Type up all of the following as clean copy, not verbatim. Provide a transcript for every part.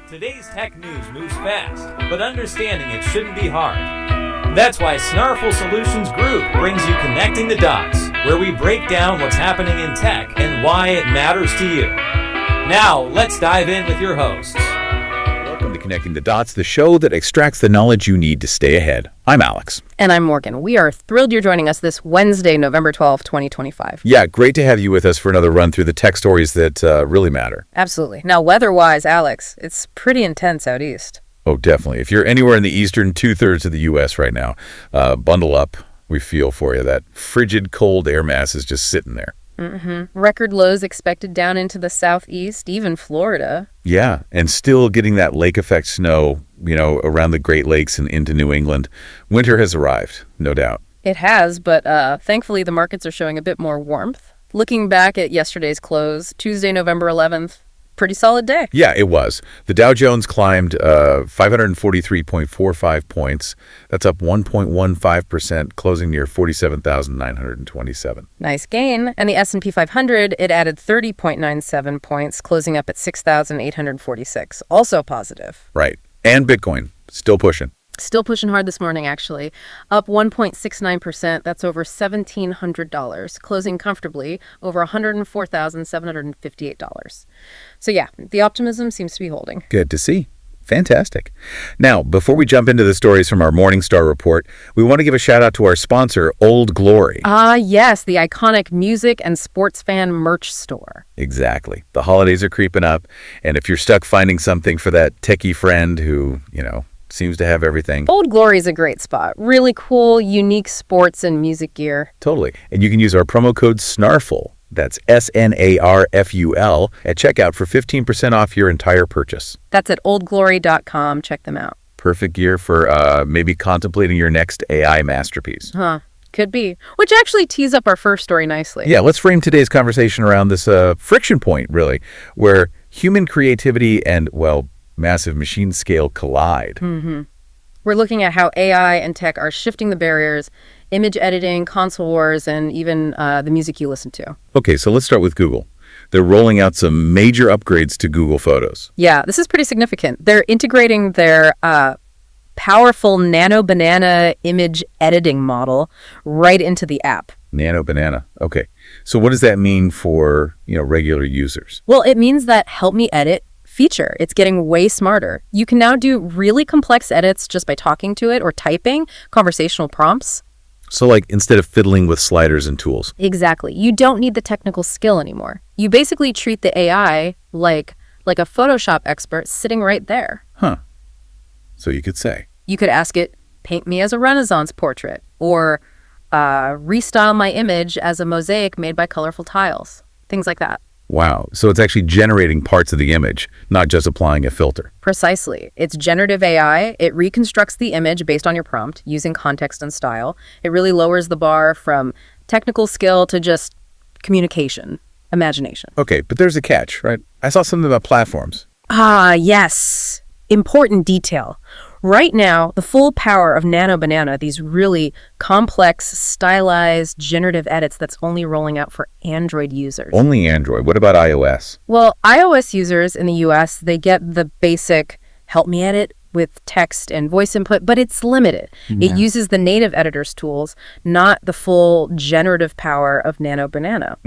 Today's tech news moves fast, but understanding it shouldn't be hard. That's why Snarful Solutions Group brings you Connecting the Dots, where we break down what's happening in tech and why it matters to you. Now, let's dive in with your hosts. Welcome to Connecting the Dots, the show that extracts the knowledge you need to stay ahead. I'm Alex. And I'm Morgan. We are thrilled you're joining us this Wednesday, November 12th, 2025. Yeah, great to have you with us for another run through the tech stories that really matter. Absolutely. Now, weather-wise, Alex, it's pretty intense out east. Oh, definitely. If you're anywhere in the eastern two-thirds of the U.S. right now, bundle up. We feel for you. That frigid, cold air mass is just sitting there. Record lows expected down into the southeast, even Florida. Yeah, and still getting that lake effect snow, around the Great Lakes and into New England. Winter has arrived, no doubt. It has, but thankfully the markets are showing a bit more warmth. Looking back at yesterday's close, Tuesday, November 11th, pretty solid day. Yeah, it was. The Dow Jones climbed 543.45 points. That's up 1.15%, closing near 47,927. Nice gain. And the S&P 500, it added 30.97 points, closing up at 6,846. Also positive. Right. And Bitcoin, still pushing. Still pushing hard this morning, actually. Up 1.69%. That's over $1,700, closing comfortably over $104,758. So yeah, the optimism seems to be holding. Good to see. Fantastic. Now, before we jump into the stories from our Morningstar report, we want to give a shout out to our sponsor, Old Glory. Yes, the iconic music and sports fan merch store. Exactly. The holidays are creeping up, and if you're stuck finding something for that techie friend who, seems to have everything. Old Glory is a great spot. Really cool, unique sports and music gear. Totally. And you can use our promo code SNARFUL, that's SNARFUL, at checkout for 15% off your entire purchase. That's at oldglory.com. Check them out. Perfect gear for maybe contemplating your next AI masterpiece. Could be. Which actually tees up our first story nicely. Yeah, let's frame today's conversation around this friction point, really, where human creativity and, massive machine scale collide. We're looking at how AI and tech are shifting the barriers, image editing, console wars, and even the music you listen to. Okay, so let's start with Google. They're rolling out some major upgrades to Google Photos. Yeah, this is pretty significant. They're integrating their powerful Nano Banana image editing model right into the app. Nano Banana. Okay. So what does that mean for, regular users? Well, it means that Help Me Edit feature. It's getting way smarter. You can now do really complex edits just by talking to it or typing conversational prompts. So instead of fiddling with sliders and tools. Exactly. You don't need the technical skill anymore. You basically treat the AI like a Photoshop expert sitting right there. So you could say. You could ask it, paint me as a Renaissance portrait, or restyle my image as a mosaic made by colorful tiles. Things like that. Wow. So it's actually generating parts of the image, not just applying a filter. Precisely. It's generative AI. It reconstructs the image based on your prompt using context and style. It really lowers the bar from technical skill to just communication, imagination. Okay, but there's a catch, right? I saw something about platforms. Yes. Important detail. Right now, the full power of Nano Banana, these really complex, stylized, generative edits that's only rolling out for Android users. Only Android. What about iOS? Well, iOS users in the US, they get the basic Help Me Edit with text and voice input, but it's limited. Yeah. It uses the native editor's tools, not the full generative power of Nano Banana.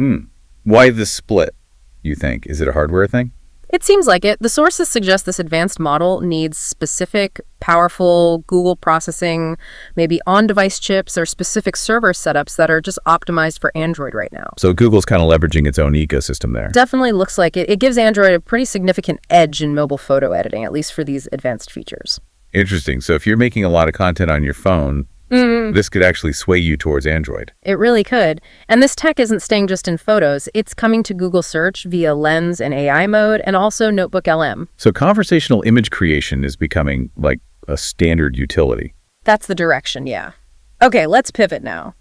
Why the split, you think? Is it a hardware thing? It seems like it. The sources suggest this advanced model needs specific, powerful Google processing, maybe on-device chips or specific server setups that are just optimized for Android right now. So Google's kind of leveraging its own ecosystem there. Definitely looks like it. It gives Android a pretty significant edge in mobile photo editing, at least for these advanced features. Interesting. So if you're making a lot of content on your phone, this could actually sway you towards Android. It really could. And this tech isn't staying just in photos. It's coming to Google Search via Lens and AI mode, and also Notebook LM. So conversational image creation is becoming like a standard utility. That's the direction, yeah. Okay, let's pivot now.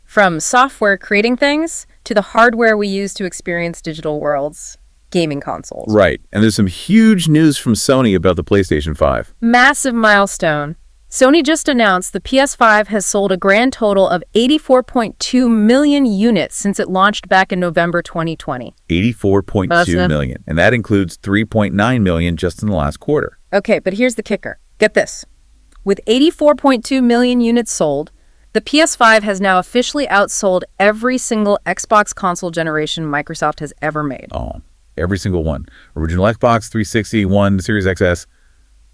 From software creating things to the hardware we use to experience digital worlds, gaming consoles. Right. And there's some huge news from Sony about the PlayStation 5. Massive milestone. Sony just announced the PS5 has sold a grand total of 84.2 million units since it launched back in November 2020. 84.2 million. And that includes 3.9 million just in the last quarter. Okay, but here's the kicker. Get this. With 84.2 million units sold, the PS5 has now officially outsold every single Xbox console generation Microsoft has ever made. Oh, every single one. Original Xbox, 360, One, Series XS.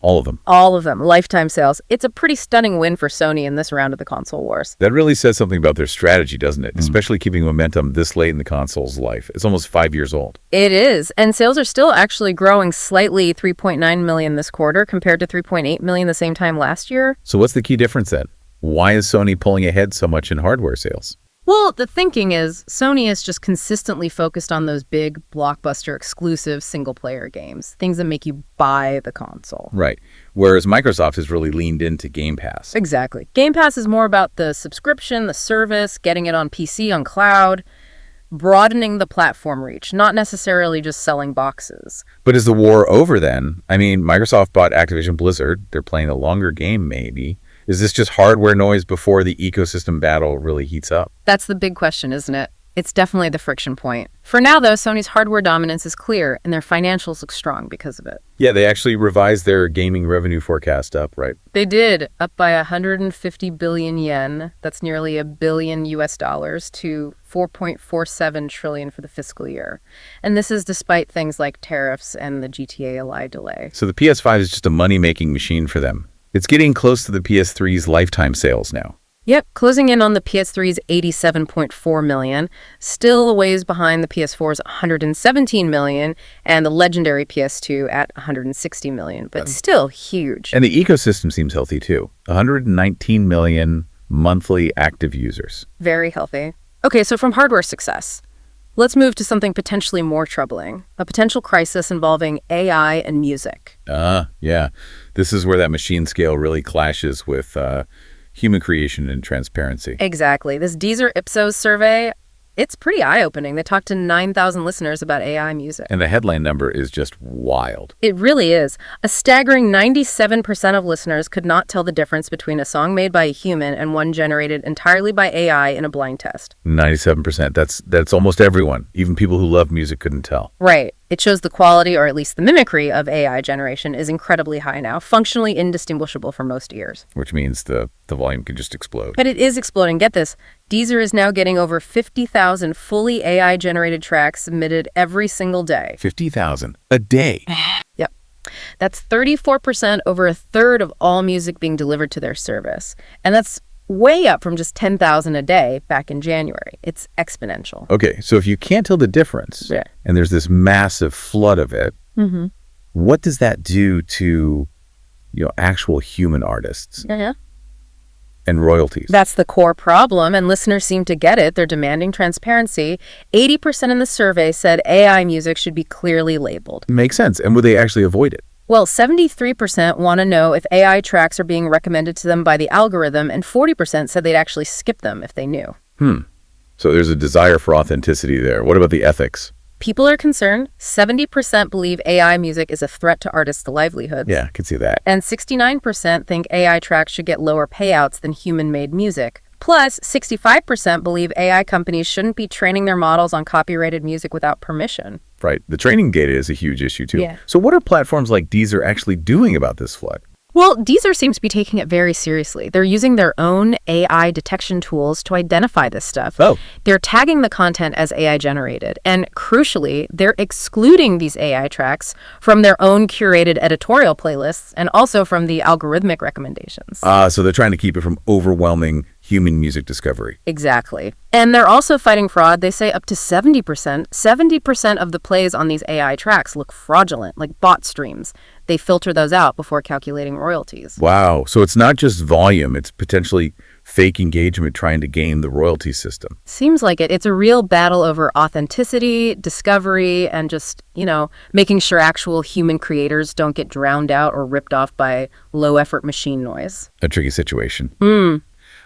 All of them. All of them. Lifetime sales. It's a pretty stunning win for Sony in this round of the console wars. That really says something about their strategy, doesn't it? Especially keeping momentum this late in the console's life. It's almost 5 years old. It is. And sales are still actually growing slightly, 3.9 million this quarter compared to 3.8 million the same time last year. So what's the key difference then? Why is Sony pulling ahead so much in hardware sales? Well, the thinking is Sony is just consistently focused on those big blockbuster exclusive single-player games, things that make you buy the console. Right. Whereas Microsoft has really leaned into Game Pass. Exactly. Game Pass is more about the subscription, the service, getting it on PC, on cloud, broadening the platform reach, not necessarily just selling boxes. But is the war over then? I mean, Microsoft bought Activision Blizzard. They're playing a longer game, maybe. Is this just hardware noise before the ecosystem battle really heats up? That's the big question, isn't it? It's definitely the friction point. For now, though, Sony's hardware dominance is clear, and their financials look strong because of it. Yeah, they actually revised their gaming revenue forecast up, right? They did, up by 150 billion yen, that's nearly $1 billion US, to 4.47 trillion for the fiscal year. And this is despite things like tariffs and the GTA Ally delay. So the PS5 is just a money-making machine for them. It's getting close to the PS3's lifetime sales now. Yep, closing in on the PS3's 87.4 million, still a ways behind the PS4's 117 million and the legendary PS2 at 160 million, but still huge. And the ecosystem seems healthy too. 119 million monthly active users. Very healthy. Okay, so from hardware success, let's move to something potentially more troubling, a potential crisis involving AI and music. Yeah. This is where that machine scale really clashes with human creation and transparency. Exactly. This Deezer Ipsos survey, it's pretty eye-opening. They talked to 9,000 listeners about AI music. And the headline number is just wild. It really is. A staggering 97% of listeners could not tell the difference between a song made by a human and one generated entirely by AI in a blind test. 97%. That's almost everyone. Even people who love music couldn't tell. Right. It shows the quality, or at least the mimicry, of AI generation is incredibly high now, functionally indistinguishable from most ears. Which means the volume could just explode. But it is exploding. Get this. Deezer is now getting over 50,000 fully AI-generated tracks submitted every single day. 50,000 a day. Yep. That's 34% over a third of all music being delivered to their service. And that's way up from just 10,000 a day back in January. It's exponential. Okay, so if you can't tell the difference, and there's this massive flood of it, what does that do to, actual human artists and royalties? That's the core problem, and listeners seem to get it. They're demanding transparency. 80% in the survey said AI music should be clearly labeled. Makes sense. And would they actually avoid it? Well, 73% want to know if AI tracks are being recommended to them by the algorithm, and 40% said they'd actually skip them if they knew. So there's a desire for authenticity there. What about the ethics? People are concerned. 70% believe AI music is a threat to artists' livelihoods. Yeah, I can see that. And 69% think AI tracks should get lower payouts than human-made music. Plus, 65% believe AI companies shouldn't be training their models on copyrighted music without permission. Right. The training data is a huge issue, too. Yeah. So what are platforms like Deezer actually doing about this flood? Well, Deezer seems to be taking it very seriously. They're using their own AI detection tools to identify this stuff. Oh. They're tagging the content as AI generated. And crucially, they're excluding these AI tracks from their own curated editorial playlists and also from the algorithmic recommendations. So they're trying to keep it from overwhelming human music discovery. Exactly. And they're also fighting fraud. They say up to 70%. 70% of the plays on these AI tracks look fraudulent, like bot streams. They filter those out before calculating royalties. Wow. So it's not just volume. It's potentially fake engagement trying to game the royalty system. Seems like it. It's a real battle over authenticity, discovery, and just, making sure actual human creators don't get drowned out or ripped off by low-effort machine noise. A tricky situation.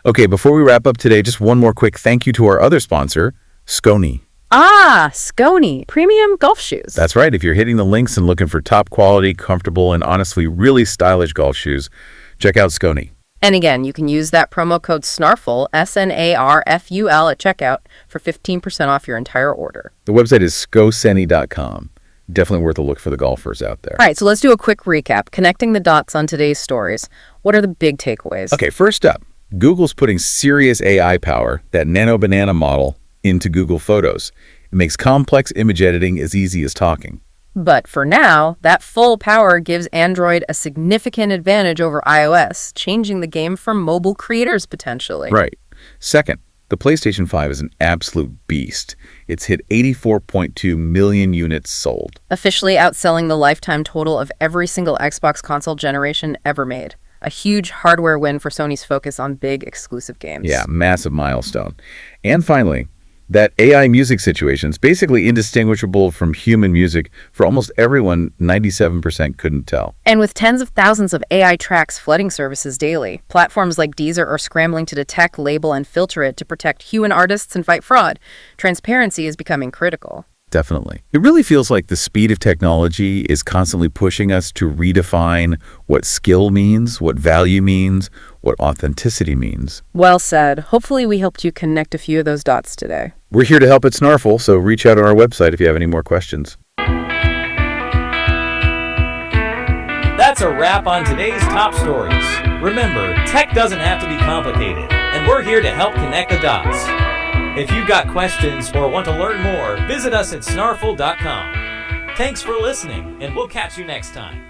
Okay, before we wrap up today, just one more quick thank you to our other sponsor, Skony. Skony, premium golf shoes. That's right. If you're hitting the links and looking for top quality, comfortable, and honestly really stylish golf shoes, check out Skony. And again, you can use that promo code SNARFUL, SNARFUL, at checkout for 15% off your entire order. The website is scoseni.com. Definitely worth a look for the golfers out there. All right, so let's do a quick recap, connecting the dots on today's stories. What are the big takeaways? Okay, first up, Google's putting serious AI power, that Nano Banana model, into Google Photos. It makes complex image editing as easy as talking. But for now, that full power gives Android a significant advantage over iOS, changing the game for mobile creators potentially. Right. Second, the PlayStation 5 is an absolute beast. It's hit 84.2 million units sold. Officially outselling the lifetime total of every single Xbox console generation ever made. A huge hardware win for Sony's focus on big exclusive games. Yeah, massive milestone. And finally, that AI music situation is basically indistinguishable from human music. For almost everyone, 97% couldn't tell. And with tens of thousands of AI tracks flooding services daily, platforms like Deezer are scrambling to detect, label, and filter it to protect human artists and fight fraud. Transparency is becoming critical. Definitely. It really feels like the speed of technology is constantly pushing us to redefine what skill means, what value means, what authenticity means. Well said. Hopefully we helped you connect a few of those dots today. We're here to help at Snarful, so reach out on our website if you have any more questions. That's a wrap on today's top stories. Remember, tech doesn't have to be complicated, and we're here to help connect the dots. If you've got questions or want to learn more, visit us at snarful.com. Thanks for listening, and we'll catch you next time.